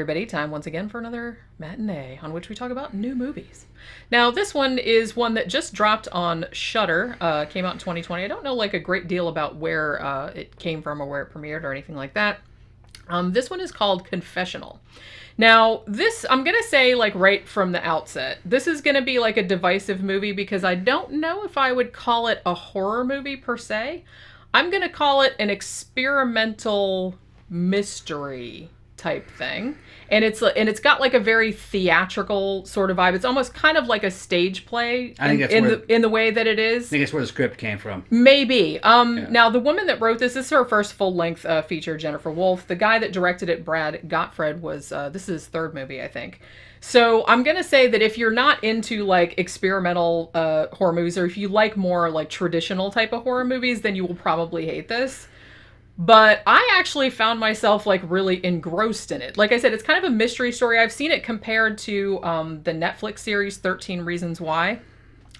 everybody. Time once again for another matinee on which we talk about new movies. Now, this one is one that just dropped on Shudder. Came out in 2020. I don't know like a great deal about where it came from or where it premiered or anything like that. This one is called Confessional. Now, this, I'm going to say, like, right from the outset, this is going to be, like, a divisive movie because I don't know if I would call it a horror movie per se. I'm going to call it an experimental mystery type thing. And it's got, like, a very theatrical sort of vibe. It's almost kind of like a stage play in the way that it is. I think that's where the script came from. Maybe. Now, the woman that wrote this is her first full-length feature, Jennifer Wolfe. The guy that directed it, Brad Gottfried, was, this is his third movie, I think. So I'm going to say that if you're not into, like, experimental horror movies, or if you like more, like, traditional type of horror movies, then you will probably hate this. But I actually found myself, like, really engrossed in it. Like I said, it's kind of a mystery story. I've seen it compared to the Netflix series 13 Reasons Why.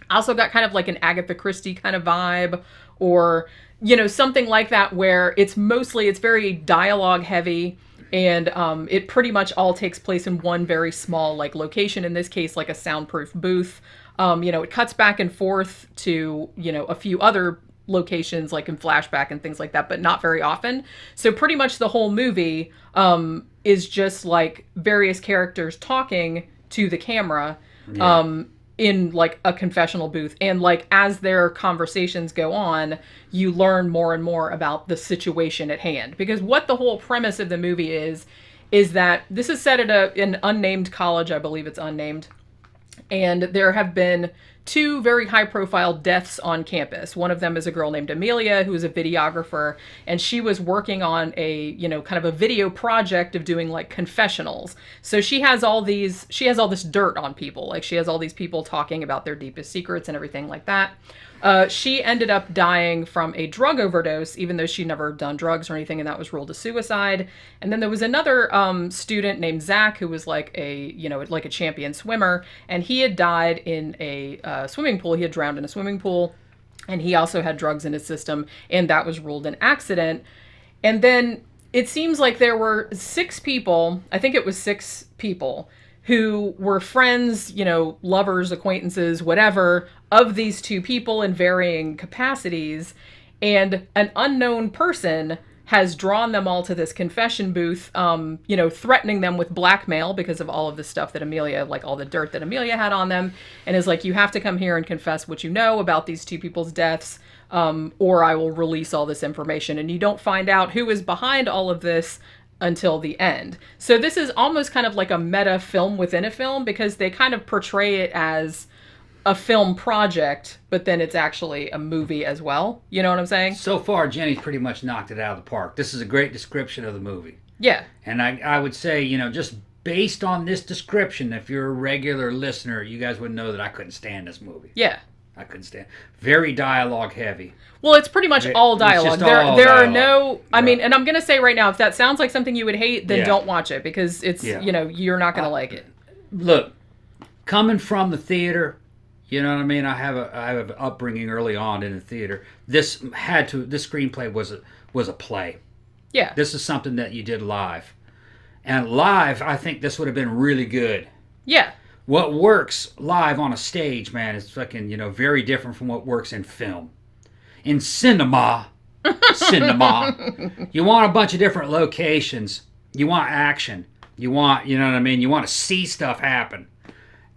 I also got kind of like an Agatha Christie kind of vibe, or, you know, something like that, where it's very dialogue heavy, and it pretty much all takes place in one very small, like, location. In this case, like a soundproof booth. You know, it cuts back and forth to, you know, a few other locations, like in flashback and things like that, but not very often. So pretty much the whole movie is just like various characters talking to the camera in like a confessional booth, and like as their conversations go on, you learn more and more about the situation at hand, because what the whole premise of the movie is that this is set at an unnamed college. I believe it's unnamed, and there have been two very high-profile deaths on campus. One of them is a girl named Amelia, who is a videographer, and she was working on a, you know, kind of a video project of doing, like, confessionals. So she has all this dirt on people. Like, she has all these people talking about their deepest secrets and everything like that. She ended up dying from a drug overdose, even though she'd never done drugs or anything, and that was ruled a suicide. And then there was another student named Zach, who was like a champion swimmer, and he had died in a swimming pool. He had drowned in a swimming pool, and he also had drugs in his system, and that was ruled an accident. And then it seems like there were 6 people, I think it was 6 people, who were friends, you know, lovers, acquaintances, whatever, of these 2 people in varying capacities. And an unknown person has drawn them all to this confession booth, you know, threatening them with blackmail because of all of the stuff that Amelia, like all the dirt that Amelia had on them, and is like, you have to come here and confess what you know about these 2 people's deaths, or I will release all this information. And you don't find out who is behind all of this until the end. So this is almost kind of like a meta film within a film, because they kind of portray it as a film project, but then it's actually a movie as well. You know what I'm saying? So far, Jenny's pretty much knocked it out of the park. This is a great description of the movie. Yeah. And I would say, you know, just based on this description, if you're a regular listener, you guys would know that I couldn't stand this movie. Yeah. I couldn't stand. Very dialogue heavy. Well, it's pretty much all dialogue. There dialogue. are no, I mean, and I'm going to say right now, if that sounds like something you would hate, then don't watch it, because it's, you know, you're not going to like it. Look, coming from the theater, you know what I mean? I have an upbringing early on in the theater. This screenplay was a play. Yeah. This is something that you did live. And live, I think this would have been really good. Yeah. What works live on a stage, man, is fucking, you know, very different from what works in film. In cinema, you want a bunch of different locations. You want action. You want, you know what I mean? You want to see stuff happen.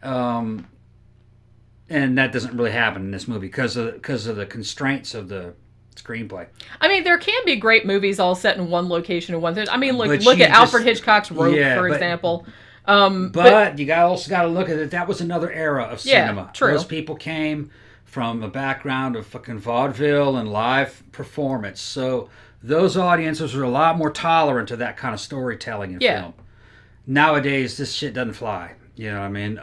And that doesn't really happen in this movie because of the constraints of the screenplay. I mean, there can be great movies all set in one location and one thing. I mean, look at Alfred Hitchcock's Rope, for example. But you also got to look at it. That was another era of cinema. Yeah, true. Those people came from a background of fucking vaudeville and live performance. So those audiences are a lot more tolerant to that kind of storytelling in film. Nowadays, this shit doesn't fly. You know what I mean?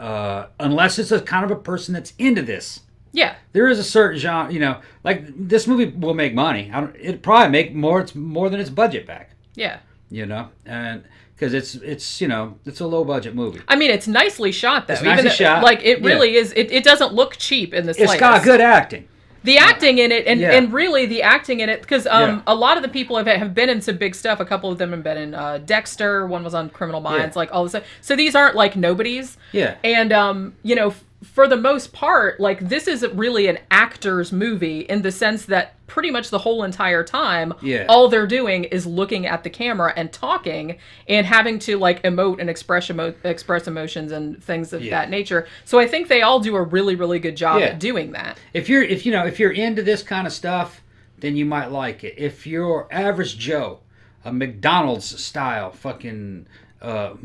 Unless it's a kind of a person that's into this. Yeah. There is a certain genre, you know, like this movie will make money. It'll probably make more than its budget back. Yeah. You know, and because it's you know, it's a low budget movie. I mean, it's nicely shot though. It's nicely shot. Like it really is. It doesn't look cheap in the slightest. It's got good acting. The acting in it, and really the acting in it, because a lot of the people have been in some big stuff. A couple of them have been in Dexter. One was on Criminal Minds, like all this stuff. So these aren't like nobodies. Yeah. And, you know, for the most part, like this is really an actor's movie in the sense that pretty much the whole entire time, all they're doing is looking at the camera and talking and having to like emote and express emotions and things of that nature. So I think they all do a really, really good job at doing that. If you're into this kind of stuff, then you might like it. If you're average Joe, a McDonald's style fucking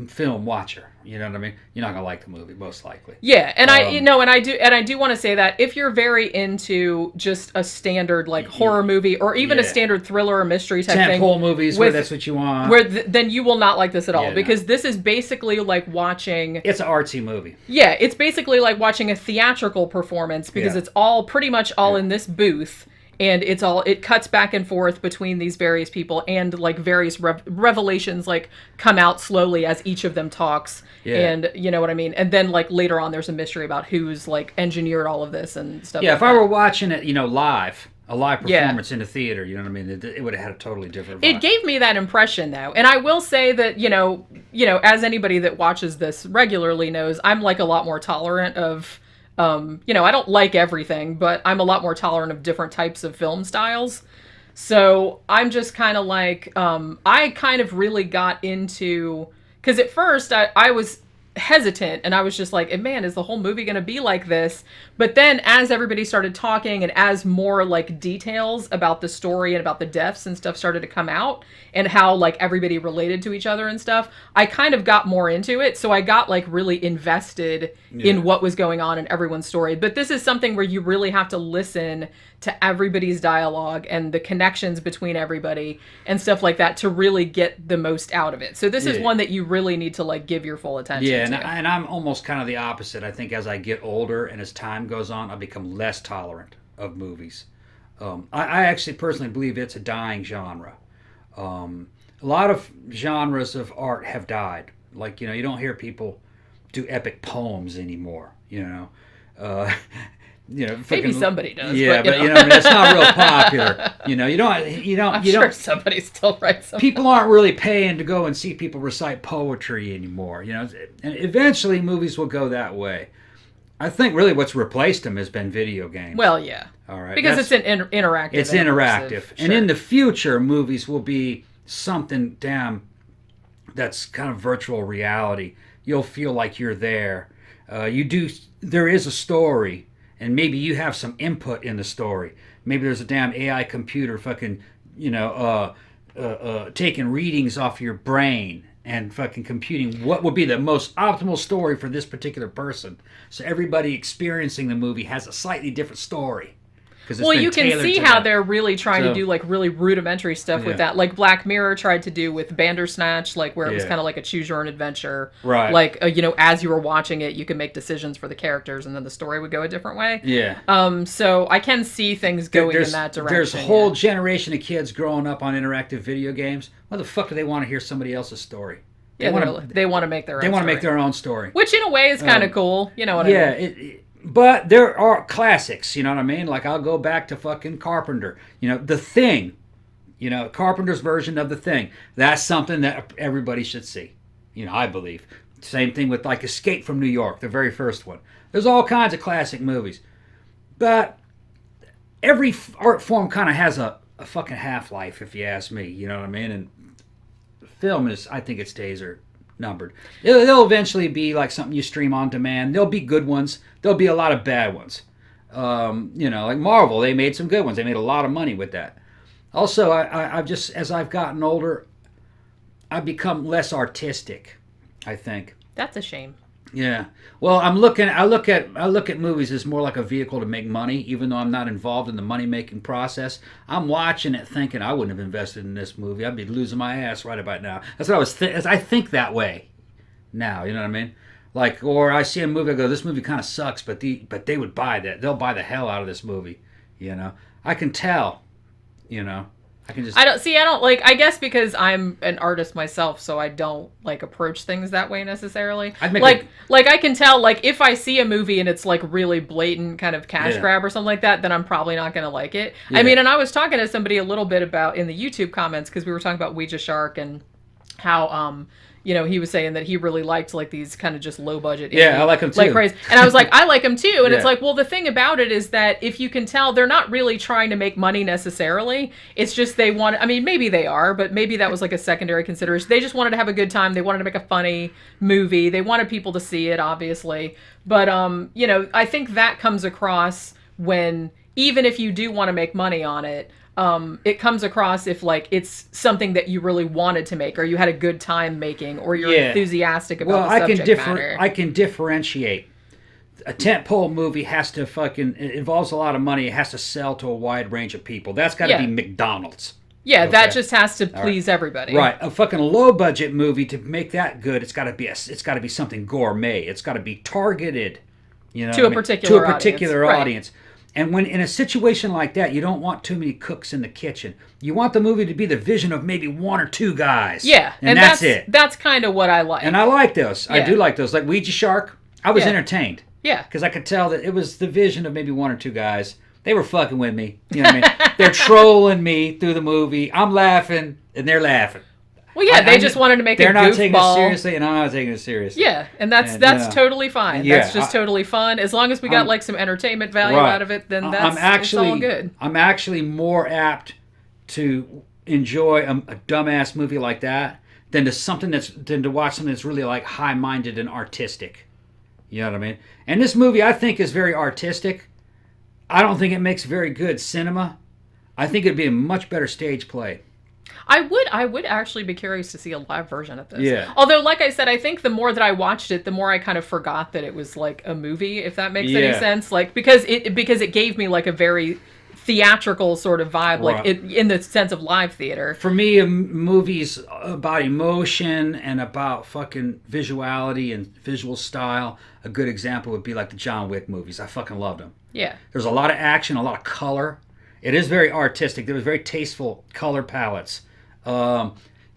film watcher, you know what I mean, you're not gonna like the movie most likely. Yeah, and I do want to say that if you're very into just a standard like horror movie or even a standard thriller or mystery type thing, tentpole movies where that's what you want, then you will not like this at all, because this is basically like watching. It's an artsy movie. Yeah, it's basically like watching a theatrical performance because it's all pretty much all in this booth. And it cuts back and forth between these various people, and like various revelations like come out slowly as each of them talks. Yeah. And you know what I mean? And then like later on there's a mystery about who's like engineered all of this and stuff. Yeah, like if I were watching it, live, a live performance in a theater, you know what I mean? It would have had a totally different vibe. It gave me that impression though. And I will say that, you know, as anybody that watches this regularly knows, I'm like a lot more tolerant of I don't like everything, but I'm a lot more tolerant of different types of film styles. So I'm just kind of like, I kind of really got into, because at first I was hesitant and I was just like, man, is the whole movie going to be like this? But then as everybody started talking and as more like details about the story and about the deaths and stuff started to come out and how like everybody related to each other and stuff, I kind of got more into it. So I got like really invested in what was going on in everyone's story. But this is something where you really have to listen to everybody's dialogue and the connections between everybody and stuff like that to really get the most out of it. So this is one that you really need to like give your full attention to. And I'm almost kind of the opposite. I think as I get older and as time goes on, I become less tolerant of movies. I actually personally believe it's a dying genre. A lot of genres of art have died. Like, you don't hear people do epic poems anymore, maybe somebody does. Yeah, but it's not real popular. I'm sure somebody still writes something. People aren't really paying to go and see people recite poetry anymore. And eventually movies will go that way. I think really what's replaced them has been video games. Well, yeah. All right. Because it's an interactive. It's interactive. Sure. And in the future, movies will be something, that's kind of virtual reality. You'll feel like you're there. There is a story, and maybe you have some input in the story. Maybe there's a damn AI computer fucking, taking readings off your brain and fucking computing what would be the most optimal story for this particular person. So everybody experiencing the movie has a slightly different story. Well, you can see how they're really trying to do like really rudimentary stuff with that. Like Black Mirror tried to do with Bandersnatch, like where it was kind of like a choose your own adventure. Right. Like, as you were watching it, you could make decisions for the characters and then the story would go a different way. Yeah. So I can see things going in that direction. There's a whole generation of kids growing up on interactive video games. Why the fuck do they want to hear somebody else's story? They want to make their own story. They want to make their own story. Which in a way is kind of cool. You know what I mean? But there are classics, you know what I mean? Like, I'll go back to fucking Carpenter. The Thing. Carpenter's version of The Thing. That's something that everybody should see. I believe. Same thing with, like, Escape from New York, the very first one. There's all kinds of classic movies. But every art form kind of has a fucking half-life, if you ask me. You know what I mean? And film I think its days are numbered. They'll eventually be like something you stream on demand. There'll be good ones. There'll be a lot of bad ones. Like Marvel, they made some good ones. They made a lot of money with that. Also, I've just, as I've gotten older, I've become less artistic, I think. That's a shame. Yeah. Well, I look at movies as more like a vehicle to make money, even though I'm not involved in the money-making process. I'm watching it thinking, I wouldn't have invested in this movie. I'd be losing my ass right about now. That's what I was I think that way now, you know what I mean? Like, or I see a movie, I go, this movie kind of sucks, but they would buy that. They'll buy the hell out of this movie, I can tell, I don't like, I guess because I'm an artist myself, so I don't like approach things that way necessarily. Like I can tell, like, if I see a movie and it's like really blatant kind of cash grab or something like that, then I'm probably not going to like it. Yeah. I mean, and I was talking to somebody a little bit about in the YouTube comments, because we were talking about Ouija Shark and how, you know, he was saying that he really liked like these kind of just low budget. Yeah, I like him too. Like crazy. And I was like, I like him too. And it's like, well, the thing about it is that if you can tell, they're not really trying to make money necessarily. It's just they want, I mean, maybe they are, but maybe that was like a secondary consideration. They just wanted to have a good time. They wanted to make a funny movie. They wanted people to see it, obviously. But, you know, I think that comes across when, even if you do want to make money on it, it comes across if like it's something that you really wanted to make, or you had a good time making, or you're enthusiastic about the subject matter. I can differentiate. A tentpole movie has to it involves a lot of money. It has to sell to a wide range of people. That's got to be McDonald's. Yeah, okay. That just has to please everybody. Right. A fucking low budget movie, to make that good, it's got to be something gourmet. It's got to be targeted, you know, to a particular audience. Right. And when in a situation like that, you don't want too many cooks in the kitchen. You want the movie to be the vision of maybe one or two guys. Yeah, and that's it. That's kind of what I like. And I like those. Yeah. I do like those. Like Ouija Shark, I was entertained. Yeah. Because I could tell that it was the vision of maybe one or two guys. They were fucking with me. You know what I mean? They're trolling me through the movie. I'm laughing, and they're laughing. Well, yeah, they just wanted to make a goofball. They're not taking it seriously, and I'm not taking it seriously. Yeah, and that's totally fine. Yeah, that's just totally fun. As long as we got like some entertainment value out of it, then it's all good. I'm actually more apt to enjoy a dumbass movie like that than to watch something that's really like high-minded and artistic. You know what I mean? And this movie, I think, is very artistic. I don't think it makes very good cinema. I think it'd be a much better stage play. I would actually be curious to see a live version of this. Yeah. Although, like I said, I think the more that I watched it, the more I kind of forgot that it was like a movie, if that makes any sense. Like because it gave me like a very theatrical sort of vibe, like in the sense of live theater. For me, movies about emotion and about fucking visuality and visual style. A good example would be like the John Wick movies. I fucking loved them. Yeah. There's a lot of action, a lot of color. It is very artistic. There was very tasteful color palettes.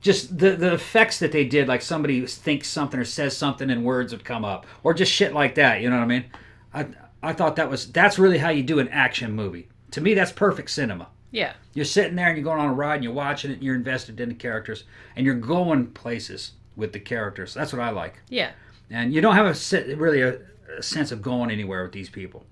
Just the effects that they did, like somebody thinks something or says something and words would come up, or just shit like that. You know what I mean? I thought that's really how you do an action movie. To me, that's perfect cinema. Yeah. You're sitting there and you're going on a ride and you're watching it and you're invested in the characters and you're going places with the characters. That's what I like. Yeah. And you don't have really a sense of going anywhere with these people.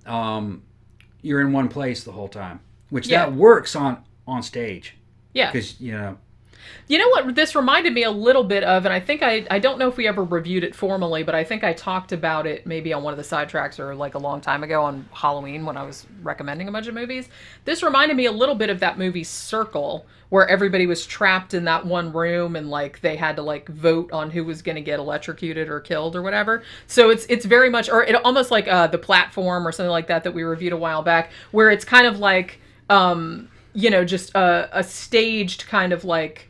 You're in one place the whole time, which that works on stage. Yeah. Because, you know what this reminded me a little bit of, and I think I don't know if we ever reviewed it formally, but I think I talked about it maybe on one of the sidetracks or like a long time ago on Halloween when I was recommending a bunch of movies. This reminded me a little bit of that movie Circle, where everybody was trapped in that one room and like they had to like vote on who was going to get electrocuted or killed or whatever. So it's very much, or it almost like The Platform or something like that we reviewed a while back, where it's kind of like just a staged kind of like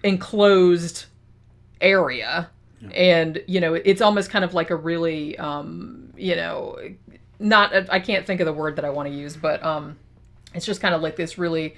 enclosed area. And it's almost kind of like a really not I can't think of the word that I want to use, but it's just kind of like this really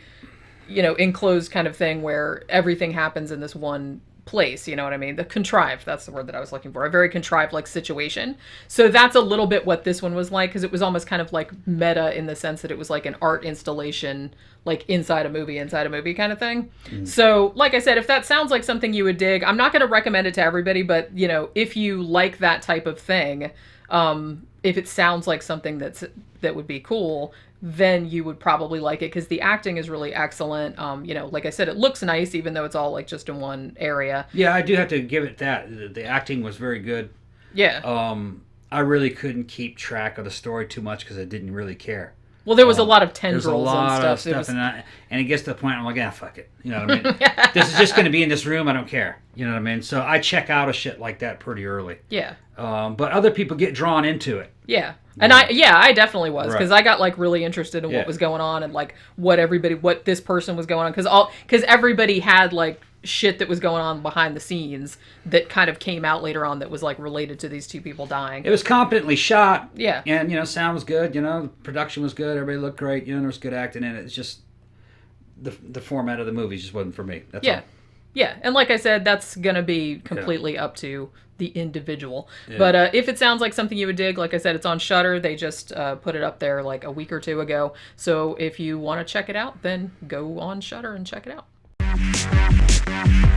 enclosed kind of thing where everything happens in this one place, you know what I mean? The contrived, that's the word that I was looking for. A very contrived like situation. So that's a little bit what this one was like, because it was almost kind of like meta in the sense that it was like an art installation, like inside a movie kind of thing. So like I said, if that sounds like something you would dig, I'm not going to recommend it to everybody, but if you like that type of thing, if it sounds like something that would be cool, then you would probably like it, because the acting is really excellent. Like I said, it looks nice even though it's all like just in one area. Yeah, I do have to give it that. The acting was very good. Yeah. I really couldn't keep track of the story too much because I didn't really care. Well, there was a lot of tendrils and stuff. Of stuff and it gets to the point I'm like, fuck it. You know what I mean? This is just going to be in this room. I don't care. You know what I mean? So I check out of shit like that pretty early. Yeah. But other people get drawn into it. Yeah. And I definitely was, because I got like really interested in what was going on and like what this person was going on, because everybody had like shit that was going on behind the scenes that kind of came out later on that was like related to these two people dying. It was competently shot. Yeah. And sound was good, the production was good, everybody looked great, there was good acting in it. It's just the format of the movies just wasn't for me. That's Yeah. all. Yeah, and like I said, that's going to be completely up to the individual. Yeah. But if it sounds like something you would dig, like I said, it's on Shudder. They just put it up there like a week or two ago. So if you want to check it out, then go on Shudder and check it out.